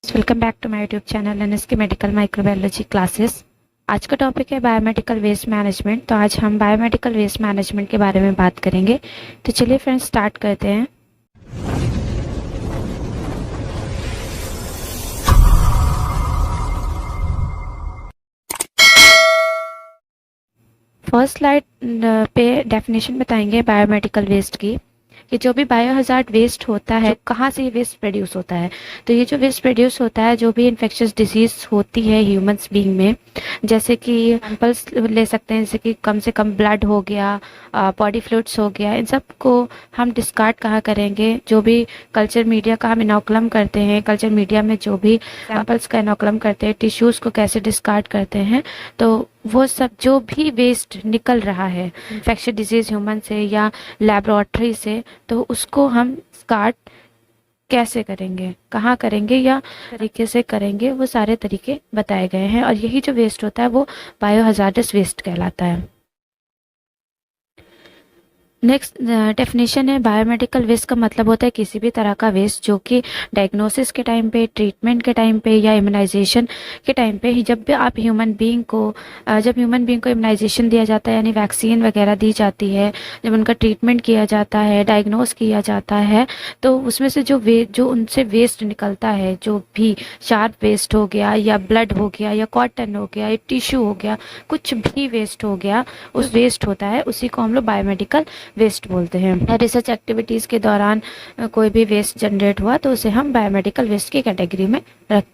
Welcome back to my YouTube channel NSK medical microbiology classes. आज का topic है biomedical waste management. तो आज हम बायोमेडिकल वेस्ट मैनेजमेंट के बारे में बात करेंगे। तो चलिए फ्रेंड्स स्टार्ट करते हैं। फर्स्ट स्लाइड पे डेफिनेशन बताएंगे बायोमेडिकल वेस्ट की कि जो भी बायो हजार्ड वेस्ट होता है कहाँ से ये वेस्ट प्रोड्यूस होता है। तो ये जो वेस्ट प्रोड्यूस होता है जो भी इन्फेक्शियस डिजीज होती है ह्यूमंस बीइंग में, जैसे कि एग्जाम्पल्स ले सकते हैं, जैसे कि कम से कम ब्लड हो गया, बॉडी फ्लूइड्स हो गया, इन सब को हम डिस्कार्ड कहाँ करेंगे। जो भी कल्चर मीडिया का हम इनोकुलम करते हैं, कल्चर मीडिया में जो भी सैंपल्स का इनोकुलम करते हैं, टिश्यूज़ को कैसे डिस्कार्ड करते हैं, तो वो सब जो भी वेस्ट निकल रहा है इन्फेक्शियस डिजीज ह्यूमन से या लेबोरेटरी से, तो उसको हम स्टार्ट कैसे करेंगे, कहाँ करेंगे या तरीके से करेंगे, वो सारे तरीके बताए गए हैं। और यही जो वेस्ट होता है वो बायो हजार्डस वेस्ट कहलाता है। नेक्स्ट डेफिनेशन है बायोमेडिकल वेस्ट का मतलब होता है किसी भी तरह का वेस्ट जो कि डायग्नोसिस के टाइम पे, ट्रीटमेंट के टाइम पे या इम्यूनाइजेशन के टाइम पे, जब भी आप ह्यूमन बीइंग को इम्यूनाइजेशन दिया जाता है यानी वैक्सीन वगैरह दी जाती है, जब उनका ट्रीटमेंट किया जाता है, डायग्नोस किया जाता है, तो उसमें से जो उनसे वेस्ट निकलता है, जो भी शार्प वेस्ट हो गया या ब्लड हो गया या कॉटन हो गया या टिश्यू हो गया, कुछ भी वेस्ट हो गया, उस वेस्ट होता है, उसी को हम लोग बायोमेडिकल वेस्ट बोलते हैं। रिसर्च एक्टिविटीज के दौरान कोई भी वेस्ट जनरेट हुआ तो उसे हम बायोमेडिकल वेस्ट की कैटेगरी में रख।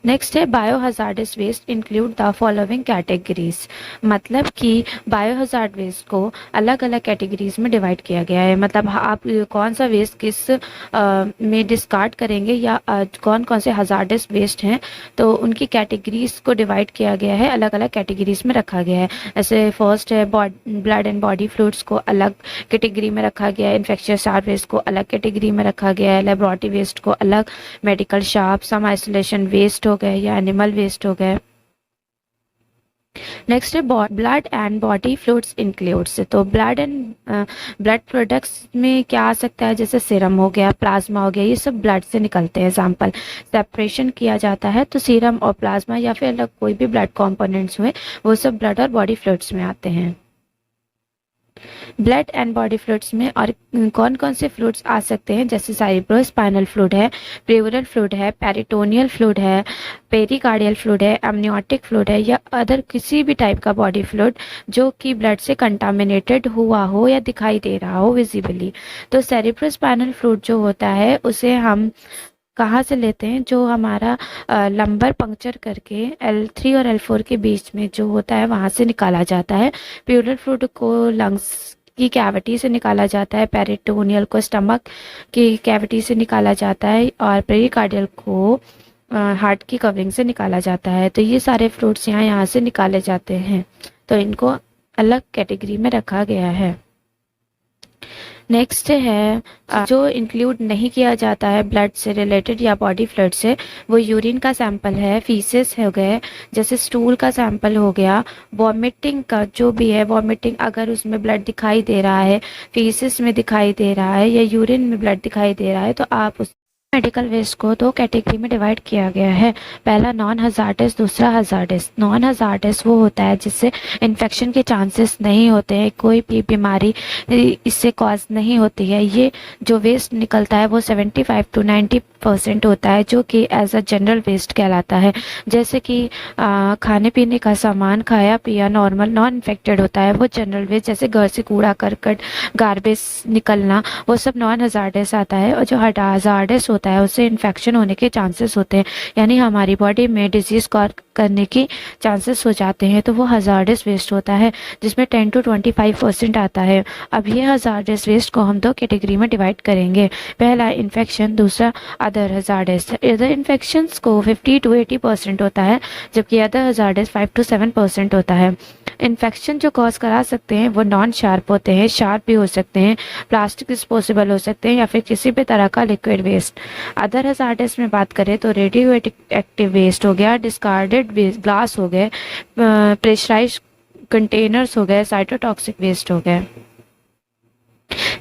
नेक्स्ट है bio hazardous waste include the following categories. मतलब कि बायो हजार्ड वेस्ट को अलग अलग कैटेगरीज में डिवाइड किया गया है। मतलब आप कौन सा वेस्ट किस में डिस्कार्ड करेंगे या कौन कौन से हजार्डस वेस्ट हैं, तो उनकी कैटेगरीज को डिवाइड किया गया है, अलग अलग कैटेगरीज में रखा गया है। ऐसे फर्स्ट है ब्लड एंड बॉडी फ्लूइड्स को अलग कैटेगरी में रखा गया है, इन्फेक्शियस शार्प वेस्ट को अलग कैटेगरी में रखा गया है, लेबोरेटरी वेस्ट को अलग, मेडिकल शार्प, सम आइसोलेशन वेस्ट हो गए या एनिमल वेस्ट हो गए। नेक्स्ट है blood and body fluids includes. तो ब्लड प्रोडक्ट्स में क्या आ सकता है, जैसे सीरम हो गया, प्लाज्मा हो गया, ये सब ब्लड से निकलते हैं। एग्जाम्पल सेपरेशन किया जाता है तो सीरम और प्लाज्मा या फिर अलग कोई भी ब्लड कंपोनेंट्स हुए वो सब ब्लड और बॉडी फ्लूइड्स में आते हैं। ब्लड एंड बॉडी फ्लूइड्स में और कौन कौन से फ्लूइड्स आ सकते हैं, जैसे सेरेब्रोस्पाइनल फ्लूइड है, प्लेवरल फ्लूइड है, पेरिटोनियल फ्लूइड है, पेरिकार्डियल फ्लूइड है, एमनियोटिक फ्लूइड है, या अदर किसी भी टाइप का बॉडी फ्लूइड जो कि ब्लड से कंटामिनेटेड हुआ हो या दिखाई दे रहा हो विजिबली। तो सेरेब्रोस्पाइनल फ्लूइड जो होता है उसे हम कहाँ से लेते हैं, जो हमारा लंबर पंक्चर करके L3 और L4 के बीच में जो होता है वहाँ से निकाला जाता है। प्लूरल फ्लूइड को लंग्स की कैविटी से निकाला जाता है, पेरिटोनियल को स्टमक की कैविटी से निकाला जाता है, और पेरिकार्डियल को हार्ट की कवरिंग से निकाला जाता है। तो ये सारे फ्लूइड्स यहाँ से निकाले जाते हैं, तो इनको अलग कैटेगरी में रखा गया है। नेक्स्ट है जो इंक्लूड नहीं किया जाता है ब्लड से रिलेटेड या बॉडी फ्लूइड से, वो यूरिन का सैंपल है, फीसेस हो गए, जैसे स्टूल का सैंपल हो गया, वॉमिटिंग का जो भी है, वॉमिटिंग अगर उसमें ब्लड दिखाई दे रहा है, फीसेस में दिखाई दे रहा है या यूरिन में ब्लड दिखाई दे रहा है, तो आप उस मेडिकल वेस्ट को दो कैटेगरी में डिवाइड किया गया है। पहला नॉन हजार्डस, दूसरा हजार्डस। नॉन हजार्डस वो होता है जिससे इन्फेक्शन के चांसेस नहीं होते हैं, कोई भी बीमारी इससे कॉज नहीं होती है। ये जो वेस्ट निकलता है वो 75 to 90% होता है, जो कि एज अ जनरल वेस्ट कहलाता है। जैसे कि खाने पीने का सामान खाया पिया नॉर्मल नॉन इन्फेक्टेड होता है, वो जनरल वेस्ट। जैसे घर से कूड़ा करकट गार्बेज निकलना, वो सब नॉन हजार्डस आता है। और जो हजार्डस होता है उससे इन्फेक्शन होने के चांसेस होते हैं, यानी हमारी बॉडी में डिजीज करने की चांसेस हो जाते हैं, तो वो हजार्डस वेस्ट होता है, जिसमें 10 to 25% आता है। अब ये हजार्डस वेस्ट को हम दो कैटेगरी में डिवाइड करेंगे। पहला इन्फेक्शन, दूसरा अदर हजार्डस। अदर इन्फेक्शंस को 50 to 80% होता है, जबकि अदर हजार्डस 5 to 7% होता है। इन्फेक्शन जो कॉज करा सकते हैं वो नॉन शार्प होते हैं, शार्प भी हो सकते हैं, प्लास्टिक डिस्पोजेबल हो सकते हैं, या फिर किसी भी तरह का लिक्विड वेस्ट। अदर हजार्डस में बात करें तो रेडियो एक्टिव वेस्ट हो गया, डिस्कार्डेड ग्लास हो गए, प्रेशराइज्ड कंटेनर्स हो गए, साइटोटॉक्सिक वेस्ट हो गए।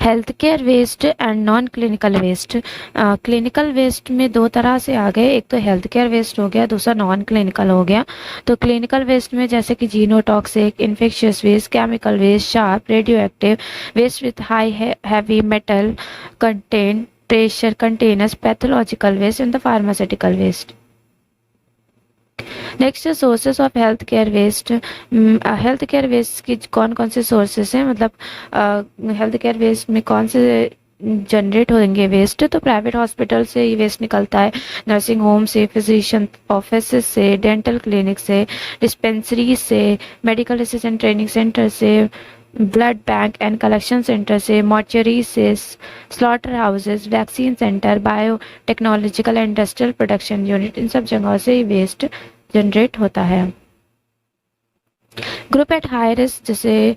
Health care waste and non clinical waste. Clinical waste में दो तरह से आ गए, एक तो हेल्थ केयर वेस्ट हो गया, दूसरा नॉन क्लिनिकल हो गया। तो क्लिनिकल वेस्ट में जैसे कि genotoxic, infectious waste, chemical waste, sharp, radioactive waste with high heavy metal content, pressure containers, pathological waste and the pharmaceutical waste. Next sources of health care waste. Health care waste की कौन कौन से sources हैं, मतलब health care waste में कौन से generate होंगे वेस्ट। तो प्राइवेट हॉस्पिटल से ये वेस्ट निकलता है, नर्सिंग होम से, फिजिशियन ऑफिस से, डेंटल क्लिनिक से, डिस्पेंसरी से, मेडिकल असिस्टेंट ट्रेनिंग सेंटर से, blood bank and collection centre से, मॉर्चरी से, slaughter houses, vaccine centre, bio technological and industrial production unit, इन सब जगहों से वेस्ट जनरेट होता है। ग्रुप एट हाई रिस्क, जैसे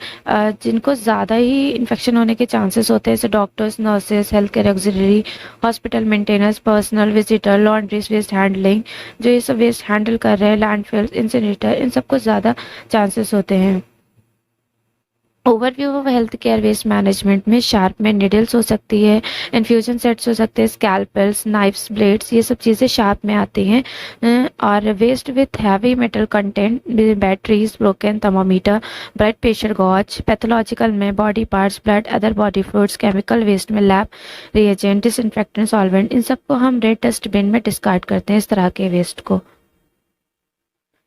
जिनको ज़्यादा ही इन्फेक्शन होने के चांसेस होते हैं, जैसे doctors, nurses, health care auxiliary, hospital maintenance, personal visitor, laundries, waste handling, जो ये सब वेस्ट हैंडल कर रहे हैं, लैंडफिल्स, इंसिनरेटर, इन सबको ज़्यादा चांसेस होते हैं। Overview of health care waste management में शार्प में निडल्स हो सकती है, इन्फ्यूजन सेट्स हो सकते हैं, स्कैल्पेल्स, नाइफ्स, ब्लेड्स, ये सब चीज़ें शार्प में आती हैं। और waste with heavy metal content, batteries, broken thermometer, blood pressure gauge, pathological में body parts, blood, other body fluids, chemical waste में लैब रिएजेंट, डिसइंफेक्टेंट, सॉल्वेंट, इन सबको हम रेड डस्टबिन में डिस्कार्ड करते हैं, इस तरह के वेस्ट को।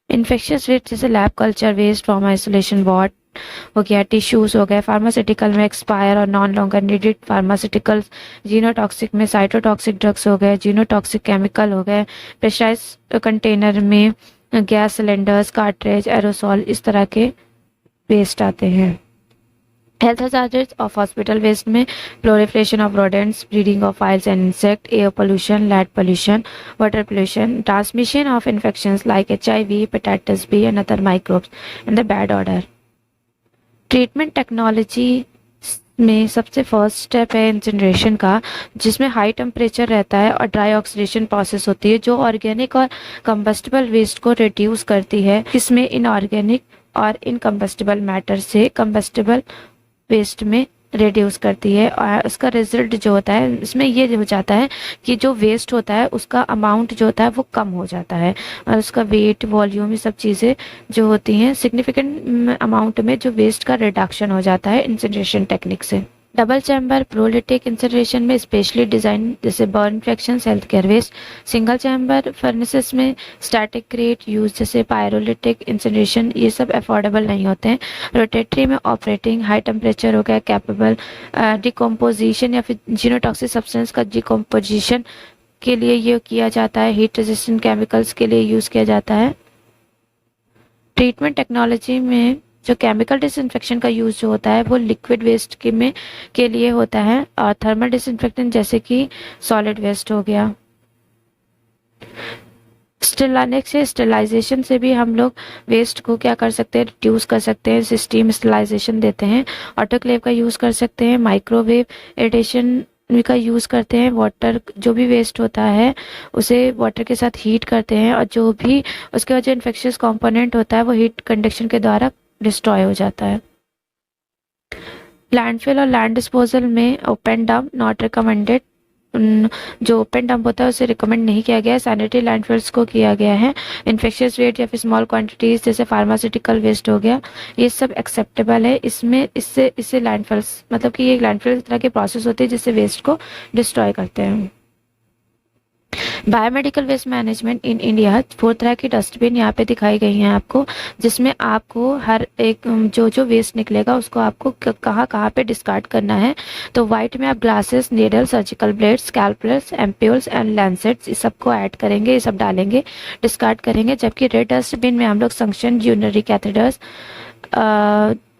इन्फेक्शियस वेस्ट जैसे lab culture waste, trauma isolation ward हो गया, टिश्यूज हो गए, फार्मास्यूटिकल में एक्सपायर और non longer needed pharmaceuticals, genotoxic में साइटोटॉक्सिक ड्रग्स हो गए, जीनोटॉक्सिक केमिकल हो गए, प्रेशराइज कंटेनर में गैस सिलेंडर्स, कार्ट्रेज, एरोसॉल, इस तरह के वेस्ट आते हैं। Health hazards of hospital waste में proliferation of rodents, breeding of flies and insect, air pollution, land pollution, water pollution, transmission of infections like HIV, hepatitis B and other microbes and the bad order. Treatment technology में सबसे first step है incineration का, जिसमें high temperature रहता है और dry oxidation process होती है, जो ऑर्गेनिक और कंबस्टिबल वेस्ट को रिड्यूस करती है। इसमें इनऑर्गेनिक और इनकम्बस्टिबल मैटर से कंबस्टिबल वेस्ट में रिड्यूस करती है, और उसका रिजल्ट जो होता है इसमें ये हो जाता है कि जो वेस्ट होता है उसका अमाउंट जो होता है वो कम हो जाता है, और उसका वेट, वॉल्यूम, ये सब चीज़ें जो होती हैं सिग्निफिकेंट अमाउंट में जो वेस्ट का रिडक्शन हो जाता है इंसिनरेशन टेक्निक से। डबल चैम्बर प्रोलिटिक इंसिनरेशन में स्पेशली डिजाइन, जैसे burn fraction, health care waste. Single chamber furnaces में स्टैटिक ग्रेड यूज, जैसे पायरोलिटिक इंसिनरेशन, ये सब अफोर्डेबल नहीं होते हैं। रोटेटरी में ऑपरेटिंग, हाई टेम्परेचर हो गया, कैपेबल डिकम्पोजिशन या फिर जीनोटॉक्सिक सब्सटेंस का डिकम्पोजिशन के लिए ये किया जाता है। हीट रेजिस्टेंट केमिकल्स के लिए यूज किया जाता है। ट्रीटमेंट टेक्नोलॉजी में जो केमिकल डिसइंफेक्शन का यूज जो होता है वो लिक्विड वेस्ट के लिए होता है, और थर्मल डिसइंफेक्टेंट जैसे कि सॉलिड वेस्ट हो गया। स्टेलाइजेशन से भी हम लोग वेस्ट को क्या कर सकते हैं, रिड्यूस कर सकते हैं, स्टीम स्टेलाइजेशन देते हैं। ऑटोक्लेव का यूज़ कर सकते हैं, माइक्रोवेव एडिशन का यूज़ करते हैं। वाटर जो भी वेस्ट होता है उसे वाटर के साथ हीट करते हैं, और जो भी उसके बाद जो इन्फेक्शियस कंपोनेंट होता है वो हीट कंडक्शन के द्वारा डिस्ट्रॉय हो जाता है। लैंडफिल और लैंड डिस्पोजल में ओपन डंप नॉट रिकमेंडेड, जो ओपन डंप होता है उसे रिकमेंड नहीं किया गया है, सैनिटरी लैंडफिल्स को किया गया है। इन्फेक्शियस वेस्ट या फिर स्मॉल क्वांटिटीज जैसे फार्मास्यूटिकल वेस्ट हो गया, ये सब एक्सेप्टेबल है। इससे लैंडफिल्स, मतलब कि ये लैंडफिल तरह की प्रोसेस होती है जिससे वेस्ट को डिस्ट्रॉय करते हैं। Biomedical waste management in India, 4 तरह की डस्टबिन यहाँ पे दिखाई गई हैं आपको, जिसमें आपको हर एक जो वेस्ट निकलेगा उसको आपको कहाँ पे डिस्कार्ड करना है। तो वाइट में आप glasses, needle, surgical blades, scalpels, ampoules and lancets, इस सबको ऐड करेंगे, ये सब डालेंगे, डिस्कार्ड करेंगे। जबकि रेड डस्टबिन में हम लोग संक्शन, यूरिनरी कैथेटर्स,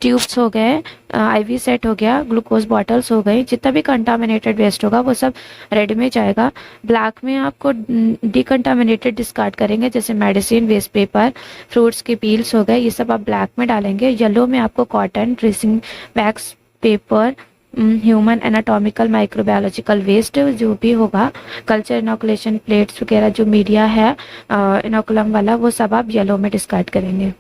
ट्यूब्स हो गए, IV सेट हो गया, ग्लूकोज बॉटल्स हो गई, जितना भी कंटामिनेटेड वेस्ट होगा वो सब रेड में जाएगा। ब्लैक में आपको डिकंटामिनेटेड डिस्कार्ड करेंगे, जैसे मेडिसिन, वेस्ट पेपर, फ्रूट्स के पील्स हो गए, ये सब आप ब्लैक में डालेंगे। येलो में आपको cotton, dressing bags, paper, human anatomical microbiological waste जो भी होगा, कल्चर इनोकुलेशन प्लेट्स वगैरह, जो मीडिया है इनोकुलम वाला, वो सब आप येलो में डिस्कार्ड करेंगे।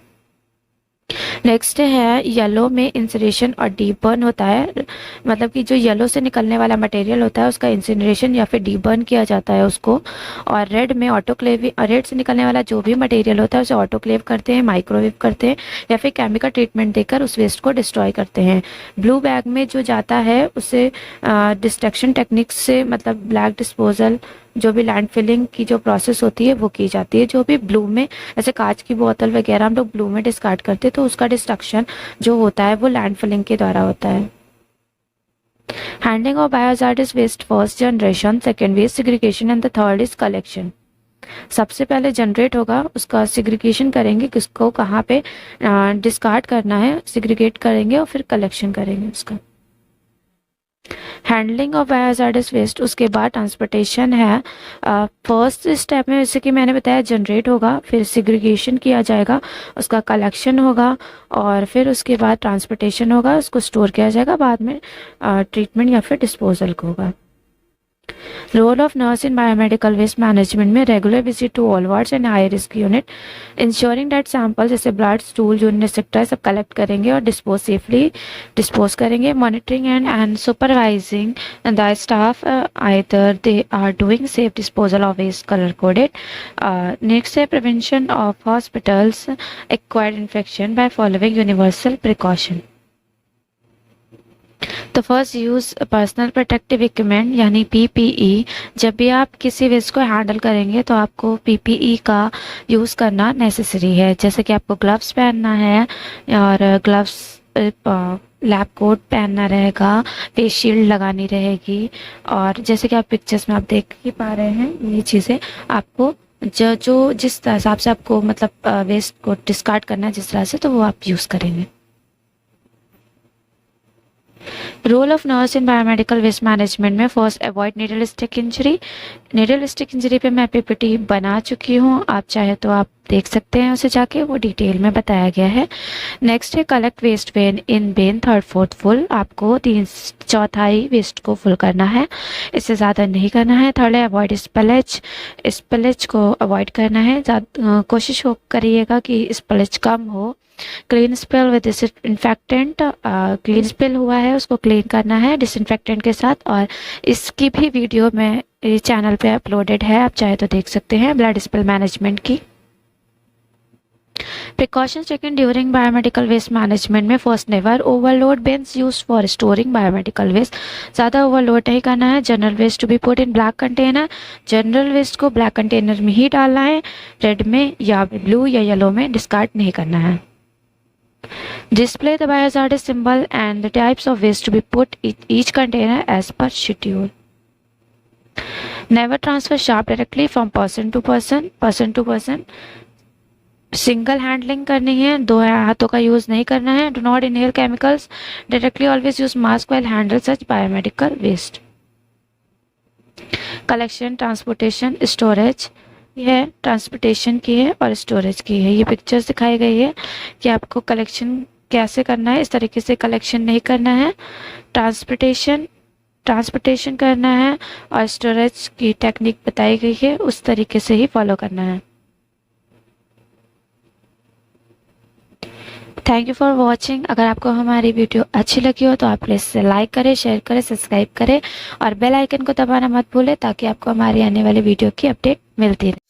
नेक्स्ट है येलो में इंसिनरेशन और डीबर्न होता है, मतलब कि जो येलो से निकलने वाला मटेरियल होता है उसका इंसिनरेशन या फिर डीबर्न किया जाता है उसको। और रेड में ऑटोक्लेव, रेड से निकलने वाला जो भी मटेरियल होता है उसे ऑटोक्लेव करते हैं, माइक्रोवेव करते हैं या फिर केमिकल ट्रीटमेंट देकर उस वेस्ट को डिस्ट्रॉय करते हैं। ब्लू बैग में जो जाता है उसे डिस्ट्रक्शन टेक्निक्स से, मतलब ब्लैक डिस्पोजल, जो भी लैंड फिलिंग की जो प्रोसेस होती है वो की जाती है। जो भी ब्लू में, जैसे कांच की बोतल वगैरह हम लोग ब्लू में डिस्कार्ड करते हैं तो उसका डिस्ट्रक्शन जो होता है वो लैंड फिलिंग के द्वारा होता है। Handling of biohazard is waste first generation, second waste segregation and the third is collection. सबसे पहले जनरेट होगा, उसका सिग्रीगेशन करेंगे, किसको कहाँ पे डिस्कार्ड करना है, सिग्रीगेट करेंगे और फिर कलेक्शन करेंगे उसका। हैंडलिंग ऑफ बायोहजार्डस वेस्ट, उसके बाद ट्रांसपोर्टेशन है। फर्स्ट स्टेप में जैसे कि मैंने बताया जनरेट होगा, फिर सिग्रीगेशन किया जाएगा, उसका कलेक्शन होगा और फिर उसके बाद ट्रांसपोर्टेशन होगा, उसको स्टोर किया जाएगा, बाद में ट्रीटमेंट या फिर डिस्पोजल होगा। Role of nurse in biomedical waste management में regular visit to all wards and high risk unit, ensuring that sample जैसे ब्लड, स्टूल, यूरिन एक्सेट्रा सब कलेक्ट करेंगे और सेफली डिस्पोज करेंगे। Monitoring and supervising the staff either they are doing safe disposal of waste colour coded. Next है prevention of hospitals acquired infection by following universal precaution. तो first use personal protective equipment यानी PPE. जब भी आप किसी waste को handle करेंगे तो आपको पीपीई का यूज़ करना नेसेसरी है, जैसे कि आपको ग्लव्स पहनना है और ग्लव्स, लैब कोट पहनना रहेगा, फेस शील्ड लगानी रहेगी और जैसे कि आप पिक्चर्स में आप देख ही पा रहे हैं ये चीज़ें आपको जो जिस हिसाब से आपको मतलब वेस्ट को डिस्कार्ड करना है जिस तरह से, तो वो आप यूज़ करेंगे। Role of nurse in biomedical waste management में first avoid needle stick injury. Needle stick injury पे मैं पीपीटी बना चुकी हूँ, आप चाहे तो आप देख सकते हैं उसे जाके, वो डिटेल में बताया गया है। नेक्स्ट है collect waste when in bin third fourth full, आपको 3/4 वेस्ट को फुल करना है, इससे ज़्यादा नहीं करना है। थर्ड है अवॉइड स्पलेज, स्पलेज को अवॉइड करना है, कोशिश करिएगा कि स्पलेज कम हो। Clean spell with disinfectant, clean spell हुआ है उसको क्लीन करना है डिसइंफेक्टेंट के साथ, और इसकी भी वीडियो में चैनल पे अपलोडेड है, आप चाहे तो देख सकते हैं, ब्लड स्पेल मैनेजमेंट की। Precautions taken during biomedical waste management में first never overload bins used for storing biomedical waste, ज़्यादा ओवरलोड नहीं करना है। General waste to be put in black container, general waste को ब्लैक कंटेनर में ही डालना है, रेड में या ब्लू या येलो में डिस्कार्ड नहीं करना है। Display the biohazardous symbol and the types of waste to be put in each container as per schedule. Never transfer sharp directly from person to person. Single handling करनी है, दो हाथों का यूज नहीं करना है। Do not inhale chemicals directly, always use mask while handle such biomedical waste. Collection, transportation, storage, है transportation की है और स्टोरेज की है। ये पिक्चर्स दिखाई गई है कि आपको कलेक्शन कैसे करना है, इस तरीके से कलेक्शन नहीं करना है। ट्रांसपोर्टेशन करना है और स्टोरेज की टेक्निक बताई गई है, उस तरीके से ही फॉलो करना है। Thank you for watching. अगर आपको हमारी वीडियो अच्छी लगी हो तो आप प्लीज़ इसे लाइक करें, शेयर करें, सब्सक्राइब करें और बेल आइकन को दबाना मत भूलें ताकि आपको हमारी आने वाली वीडियो की अपडेट मिलती रहे।